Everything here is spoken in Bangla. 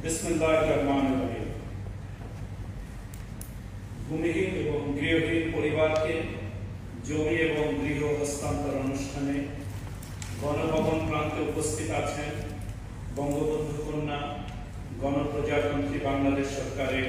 बिस्मिल्लाहिर्रहमानिर्रहीम। भूमिहीन এবং গৃহহীন পরিবারকে জমি এবং গৃহ হস্তান্তর অনুষ্ঠানে গণভবন প্রান্তে উপস্থিত আছেন বঙ্গবন্ধু কন্যা গণপ্রজাতন্ত্রী বাংলাদেশ সরকারের